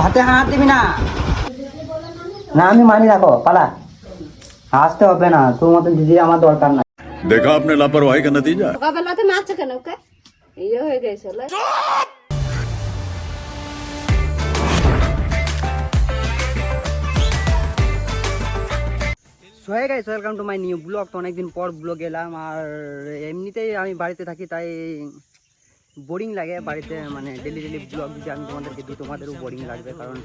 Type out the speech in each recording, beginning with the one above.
হাতে হাত দিবি না। না আমি মানি, রাখো পালা, আসতে হবে না, তোর মতন দিদি আমার দরকার না। देखा आपने लापरवाही का नतीजा। সকালবেলাতে মারছে কেন ওকে? ইয়ে হয়ে গেছে so hey guys, welcome to my new blog. তো অনেকদিন পর ব্লগ এলাম, আর এমনিতেই আমি বাড়িতে থাকি তাই বোরিং লাগে বাড়িতে, মানে ডেলি ডেলি ব্লগ যদি আমি তোমাদেরকে দিই তোমাদেরও বোরিং লাগবে, কারণ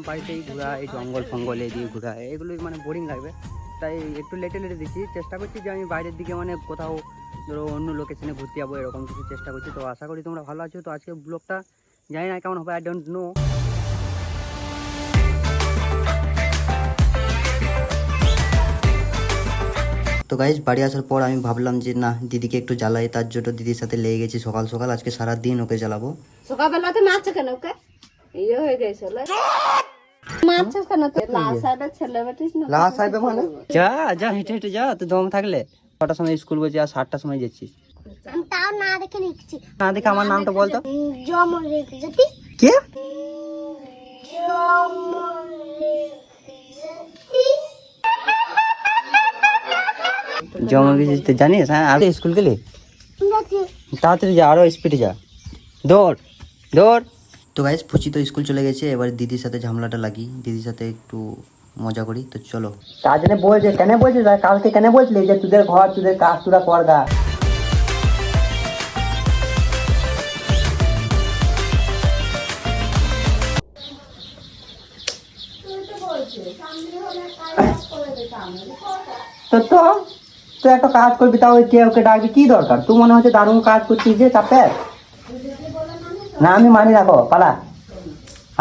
বাড়িতেই ঘোরা, এই জঙ্গল ফঙ্গল এদিকে ঘোরা, এগুলো মানে বোরিং লাগবে। তাই একটু লেটে লেটে দিচ্ছি, চেষ্টা করছি যে আমি বাইরের দিকে মানে কোথাও ধরো অন্য লোকেশনে ঘুরতে যাবো, এরকম কিছু চেষ্টা করছি। তো আশা করি তোমরা ভালো আছো। তো আজকে ব্লগটা জানি না কেমন হবে, আই ডোন্ট নো। তো গাইজ বাড়ি আসার পর আমি ভাবলাম যে না, দিদিকে একটু জ্বালাই, তার জন্য দিদির সাথে লেগে গেছি সকাল সকাল। আজকে সারা দিন ওকে জ্বালাবো। সকালবেলাতে মারছে কেন ওকে? ইয়ে হয়ে গেছে মারছে কেন? লাস্ট সাইডে ছেলে বেটিস না, লাস্ট সাইডে মানে যা যা হেঁটে হেঁটে যা, তো দম থাকলে। 6টার সময় স্কুল বলছি আর 7টার সময় যাচ্ছিস। আমি তাও না দেখে লিখছি। না দেখে আমার নামটা বলতো। জমরেজ্যোতি। কে? জমরেজ্যোতি জানিস? হ্যাঁ, আর স্কুল গেলি? তাড়াতাড়ি যা, আরো স্পিডে যা, দৌড় দৌড়। তো গাইস ফুচি তো স্কুল চলে গেছে, এবার দিদির সাথে ঝামেলাটা লাগি, দিদির সাথে একটু মজা করি। তো চলো। তার জন্য বলছে, কেন বলছিস কালকে, কেন বলছিলি যে তোদের ঘর তোদের কাজ তোরা করগা? তো তো তুই একটা কাজ করবি, তাও ওকে ডাকবি, কি দরকার? তুই মনে হচ্ছে দারুণ কাজ করছিস যে চাপে। না আমি মানি, রাখো পালা,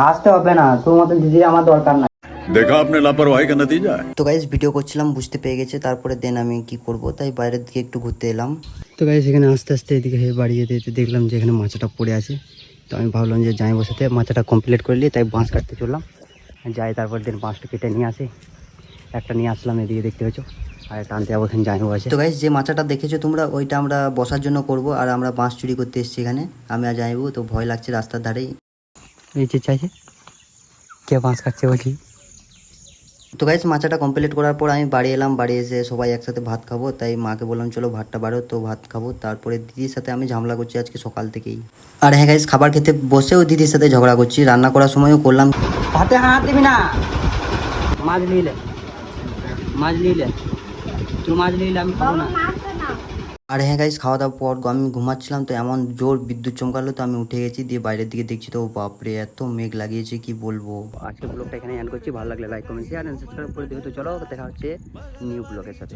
আসতে হবে না, তোর মতন দিদি আমার দরকার না। देखा आपने लापरवाही का नतीजा। তো গাইজ ভিডিও করছিলাম, বুঝতে পেরে গেছে, তারপরে দেন আমি কি করব, তাই বাইরের দিকে একটু ঘুরতে এলাম। তো গাইজ এখানে আস্তে আস্তে এদিকে বাড়ি যেতে যেতে দেখলাম যে এখানে মাছটা পড়ে আছে। তো আমি ভাবলাম যে যাই বসাতে মাছটা কমপ্লিট করলি, তাই বাঁশ কাটতে চললাম। যাই তারপর দিন বাঁশটা কেটে নিয়ে আসি, একটা নিয়ে আসলাম, এদিকে দেখতে পেয়েছো, আর টানতে যাবো, এখানে যাই আছে। তো গাইজ যে মাছটা দেখেছো তোমরা, ওইটা আমরা বসার জন্য করব, আর আমরা বাঁশ চুরি করতে এসেছি এখানে, আমি আর যাইবো। তো ভয় লাগছে রাস্তার ধারেই, এই যে চাইছে কে বাঁশ কাটছে বলছি। তো গাইস মাছটা কমপ্লিট করার পর আমি বাড়ি এলাম, বাড়ি এসে সবাই একসাথে ভাত খাবো, তাই মাকে বললাম চলো ভাতটা বাড়ো, তো ভাত খাবো। তারপরে দিদির সাথে আমি ঝামেলা করছি আজকে সকাল থেকেই। আর হ্যাঁ গাইস, খাবার খেতে বসেও দিদির সাথে ঝগড়া করছি, রান্না করার সময়ও করলাম। ভাতে হাত দিবি না। মাছ নিলে তুই মাছ নিলে আমি খাবো না। আর হ্যাঁ গাইস, খাওয়া দাওয়ার পর আমি ঘুমাচ্ছিলাম, তো এমন জোর বিদ্যুৎ চমকালো, তো আমি উঠে গেছি, দিয়ে বাইরের দিকে দেখছি, তো বাপরে এত মেঘ লাগিয়েছে কি বলবো। আজকে ব্লগটা এখানে এন্ড করছি, ভালো লাগলে like comment share and subscribe করে দিও। তো চলো দেখা হচ্ছে নিউ ব্লগের সাথে।